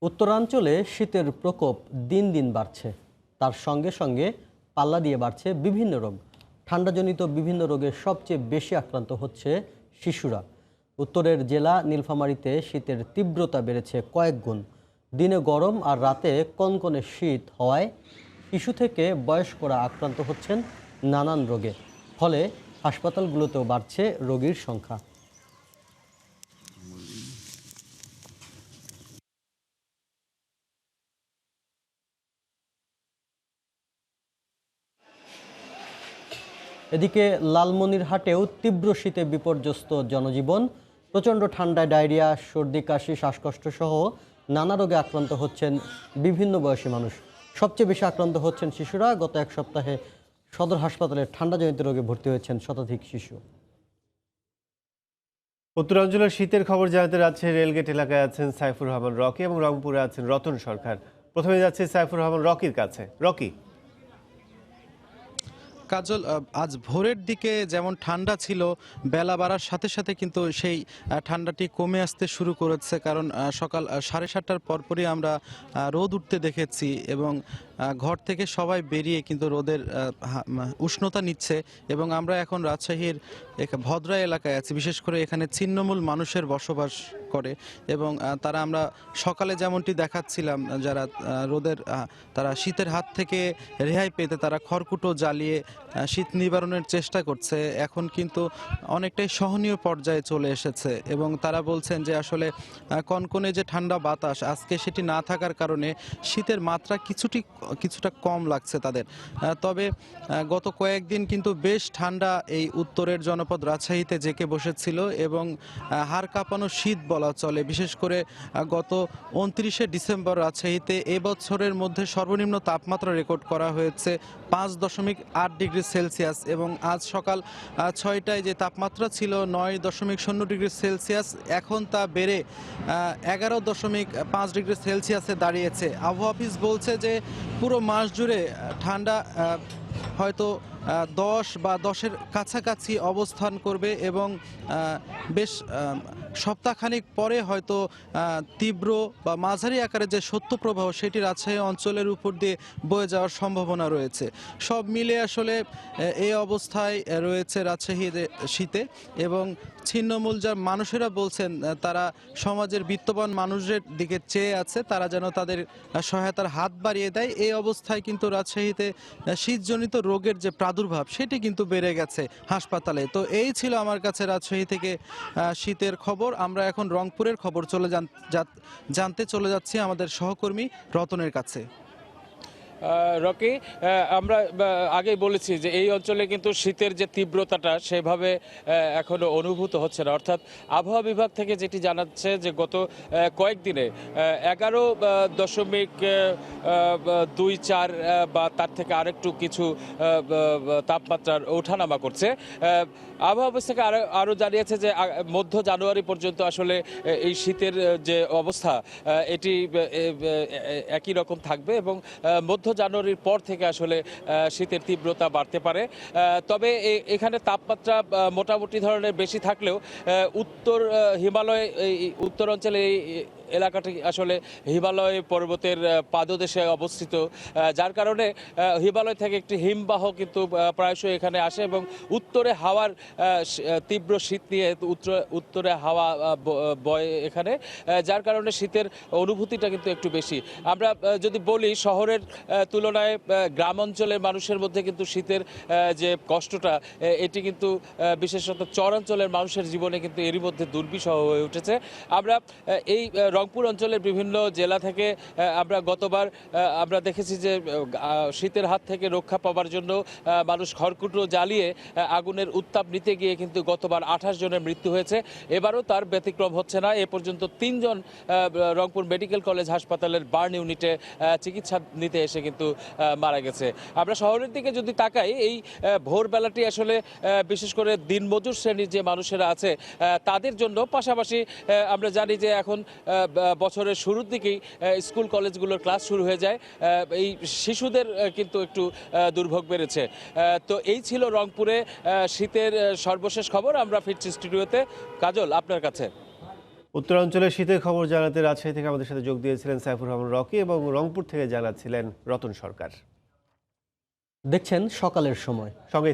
উত্তরাঞ্চলে শীতের প্রকোপ দিন দিন বাড়ছে। তার সঙ্গে সঙ্গে পাল্লা দিয়ে বাড়ছে বিভিন্ন রোগ। ঠান্ডাজনিত বিভিন্ন রোগে সবচেয়ে বেশি আক্রান্ত হচ্ছে শিশুরা। উত্তরের জেলা নীলফামারীতে শীতের তীব্রতা বেড়েছে কয়েক গুণ। দিনে গরম আর রাতে কনকনে শীত হওয়ায় শিশু থেকে বয়স্করা আক্রান্ত হচ্ছেন নানান রোগে। ফলে হাসপাতালগুলোতেও বাড়ছে রোগীর সংখ্যা। এদিকে লালমনিরহাটেও তীব্র শীতে বিপর্যস্ত জনজীবন। প্রচণ্ড ঠান্ডায় ডায়রিয়া, সর্দি, কাশি, শ্বাসকষ্ট সহ নানা রোগে আক্রান্ত হচ্ছেন বিভিন্ন বয়সী মানুষ। সবচেয়ে বেশি আক্রান্ত হচ্ছেন শিশুরা। গত এক সপ্তাহে সদর হাসপাতালে ঠান্ডাজনিত রোগে ভর্তি হয়েছেন শতাধিক শিশু। উত্তরাঞ্চলের শীতের খবর জানাতে যাচ্ছে রেলগেট এলাকায় আছেন সাইফুর রহমান রকি এবং রংপুরে আছেন রতন সরকার। প্রথমে যাচ্ছে সাইফুর রহমান রকির কাছে। রকি, কাজল, আজ ভোরের দিকে যেমন ঠান্ডা ছিল, বেলা বাড়ার সাথে সাথে কিন্তু সেই ঠান্ডাটি কমে আসতে শুরু করেছে। কারণ সকাল 7:30টার পরপরই আমরা রোদ উঠতে দেখেছি এবং ঘর থেকে সবাই বেরিয়ে কিন্তু রোদের উষ্ণতা নিচ্ছে। এবং আমরা এখন রাজশাহীর ভদ্রা এলাকায় আছি। বিশেষ করে এখানে ছিন্নমূল মানুষের বসবাস করে এবং তারা, আমরা সকালে যেমনটি দেখাচ্ছিলাম, যারা রোদের তারা শীতের হাত থেকে রেহাই পেতে তারা খড়কুটো জ্বালিয়ে শীত নিবারণের চেষ্টা করছে। এখন কিন্তু অনেকটাই সহনীয় পর্যায়ে চলে এসেছে এবং তারা বলছেন যে আসলে কনকনে যে ঠান্ডা বাতাস আজকে সেটি না থাকার কারণে শীতের মাত্রা কিছুটা কম লাগছে তাদের। তবে গত কয়েকদিন কিন্তু বেশ ঠান্ডা এই উত্তরের জনপদ রাজশাহীতে জেঁকে বসেছিল এবং হাড় কাঁপানো শীত বলা চলে। বিশেষ করে গত 29শে ডিসেম্বর রাজশাহীতে এবছরের মধ্যে সর্বনিম্ন তাপমাত্রা রেকর্ড করা হয়েছে 5.8 ডিগ্রি সেলসিয়াস এবং আজ সকাল 6টায় যে তাপমাত্রা ছিল 9.0 ডিগ্রি সেলসিয়াস, এখন তা বেড়ে 11.5 ডিগ্রি সেলসিয়াসে দাঁড়িয়েছে। আবহাওয়া অফিস বলছে যে পুরো মাস জুড়ে ঠান্ডা হয়তো 10 বা 10-এর কাছাকাছি অবস্থান করবে এবং বেশ সপ্তাহখানিক পরে হয়তো তীব্র বা মাঝারি আকারে যে শৈত্যপ্রবাহ সেটি রাজশাহী অঞ্চলের উপর দিয়ে বয়ে যাওয়ার সম্ভাবনা রয়েছে। সব মিলে আসলে এই অবস্থায় রয়েছে রাজশাহীর শীতে এবং ছিন্নমূল যার মানুষেরা বলছেন তারা সমাজের বিত্তবান মানুষদের দিকে চেয়ে আছে, তারা যেন তাদের সহায়তার হাত বাড়িয়ে দেয়। এই অবস্থায় কিন্তু রাজশাহীতে শীতজনিত রোগের যে প্রাদুর্ভাব সেটি কিন্তু বেড়ে গেছে হাসপাতালে। তো এই ছিল আমার কাছে রাজশাহী থেকে শীতের খবর। আমরা এখন রংপুরের খবর জানতে চলে যাচ্ছি আমাদের সহকর্মী রতনের কাছে। রকি, আমরা আগেই বলেছি যে এই অঞ্চলে কিন্তু শীতের যে তীব্রতাটা সেভাবে এখনো অনুভূত হচ্ছে না। অর্থাৎ আবহাওয়া বিভাগ থেকে যেটি জানাচ্ছে যে গত কয়েকদিনে 11.24 বা তার থেকে আরেকটু কিছু তাপমাত্রার ওঠানামা করছে। আবহাওয়া অফিস থেকে আরও জানিয়েছে যে মধ্য জানুয়ারি পর্যন্ত আসলে এই শীতের যে অবস্থা এটি একই রকম থাকবে এবং মধ্য জানুয়ারির পর থেকে আসলে শীতের তীব্রতা বাড়তে পারে। তবে এখানে তাপমাত্রা মোটামুটি ধরনের বেশি থাকলেও উত্তর হিমালয়, উত্তর অঞ্চলে এই এলাকাটি আসলে হিমালয় পর্বতের পাদদেশে অবস্থিত, যার কারণে হিমালয় থেকে একটি হিমবাহ কিন্তু প্রায়শই এখানে আসে এবং উত্তরে হাওয়ার তীব্র শীত নিয়ে উত্তরে হাওয়া বয় এখানে, যার কারণে শীতের অনুভূতিটা কিন্তু একটু বেশি। আমরা যদি বলি শহরের তুলনায় গ্রাম অঞ্চলের মানুষের মধ্যে কিন্তু শীতের যে কষ্টটা এটি কিন্তু বিশেষত চরাঞ্চলের মানুষের জীবনে কিন্তু এরই মধ্যে দুর্বিষহ হয়ে উঠেছে। আমরা এই রংপুর অঞ্চলের বিভিন্ন জেলা থেকে আমরা গতবার আমরা দেখেছি যে শীতের হাত থেকে রক্ষা পাওয়ার জন্য মানুষ খড়কুটো জ্বালিয়ে আগুনের উত্তাপ নিতে গিয়ে কিন্তু গতবার 28 জনের মৃত্যু হয়েছে। এবারও তার ব্যতিক্রম হচ্ছে না। এ পর্যন্ত 3 জন রংপুর মেডিকেল কলেজ হাসপাতালের বার্ন ইউনিটে চিকিৎসা নিতে এসে কিন্তু মারা গেছে। আমরা শহরের দিকে যদি তাকাই, এই ভোরবেলাটি আসলে বিশেষ করে দিনমজুর শ্রেণীর যে মানুষেরা আছে তাদের জন্য, পাশাপাশি আমরা জানি যে এখন বছরের শুরুর দিকেই স্কুল কলেজগুলোর ক্লাস শুরু হয়ে যায়, এই শিশুদের কিন্তু একটু দুর্ভোগ বেড়েছে। তো এই ছিল রংপুরে শীতের সর্বশেষ খবর। আমরা ফিরছি স্টুডিওতে। কাজল, আপনার কাছে। উত্তরাঞ্চলের শীতের খবর জানাতে রাজশাহী থেকে আমাদের সাথে যোগ দিয়েছিলেন সাইফুর রহমান রকি এবং রংপুর থেকে জানাচ্ছিলেন রতন সরকার। দেখছেন সকালের সময়। সঙ্গেই